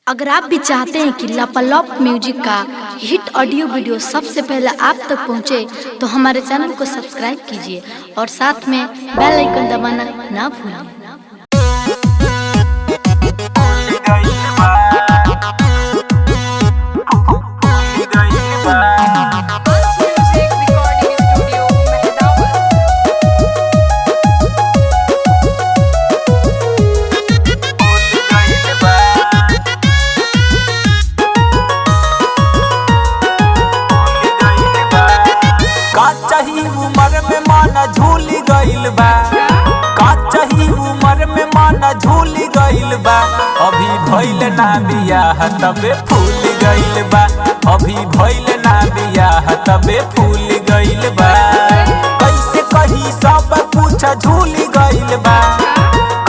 अगर आप भी चाहते हैं कि लापालॉप म्यूजिक का हिट ऑडियो वीडियो सबसे पहले आप तक पहुंचे, तो हमारे चैनल को सब्सक्राइब कीजिए और साथ में बेल आइकन दबाना ना भूलें। उमर में माना झूल गइल बा, काचही उमर में माना झूल गइल बा। अभी भइल ना बियाह तबे फूल गइल बा, अभी भइल ना बियाह तबे फूल गइल बा। कैसे कही सब कुछ झूल गइल बा,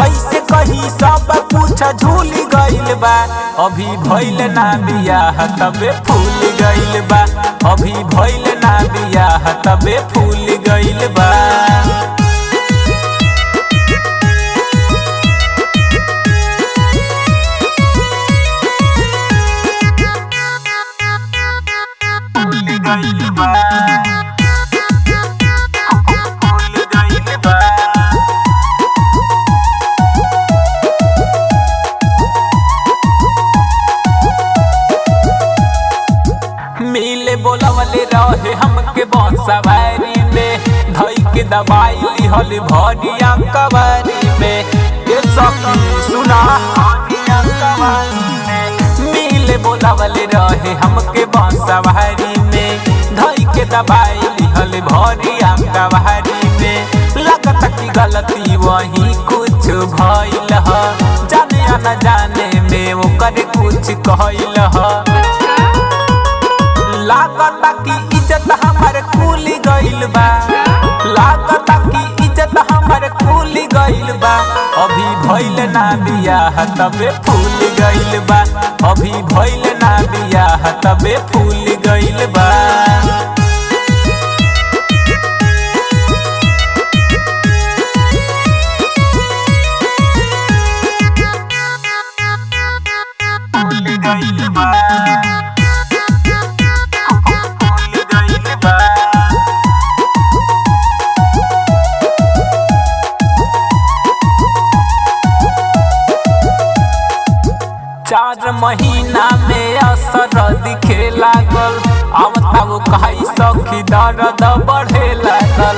कैसे कही सब कुछ झूल गइल बा। अभी भइल ना बियाह तबे फूल गइल बा, अभी भइल ना बियाह तबे फूल गइल बा। मिले बोलवले रहे हमके बसवारी में, धई के दवाई लिहल भरिया कवारी में। ये सखी सुना मिले बोलवले रहे हमके बसवारी में, धई के दवाई लिहल भरिया कवारी में। लगता कि गलती वही कुछ भइल ह, जाने या न जाने में ओकर कुछ कहल ह। लागता कि इज्जत हमारे कुल गइल बा, लागता कि इज्जत हमारे कुल गइल बा। अभी भइल ना बियाह तबे फूल गइल बा, अभी भइल ना बियाह तबे फूल गइल बा। चार महीना में असर दिखे लागल, आवता वो कही सखी दर्द बढ़े लागल।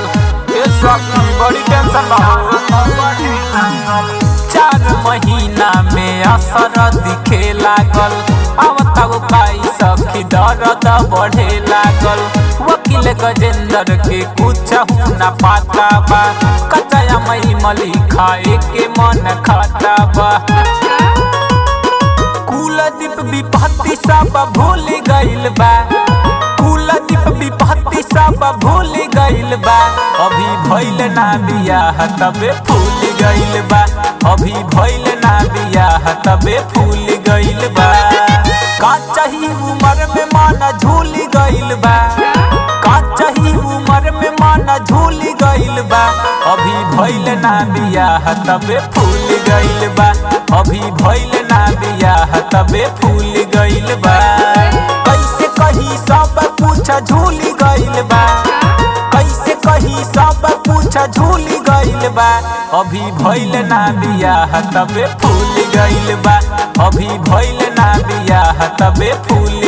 ये सखी बड़ी टेंशन बढ़े लागल। 4 महीना में असर दिखे लागल, आवता वो कही सखी दर्द बढ़े लागल। वकील गजेंद्र के कुछ ना पाता बा, कच्चा मई मली खाए के मन खाता बा। कुलदीप विपत्ति सब भूल गइल बा, कुलदीप विपत्ति सब भूल गइल बा। अभी भइल ना बियाह तबे फूल गइल बा, अभी भइल ना बियाह तबे फूल गइल बा। काचही उमर में माना झूल गइल बा, काचही उमर में माना झूल गइल बा। अभी भइल ना बियाह तबे फूल गइल बा, अभी भइल ना बियाह तबे फूल गइल बा। कैसे कही सब कुछ झूल गइल बा, कैसे कही सब कुछ झूल गइल बा। अभी भइल ना बियाह तबे फूल गइल बा, अभी भइल ना बियाह तबे फूल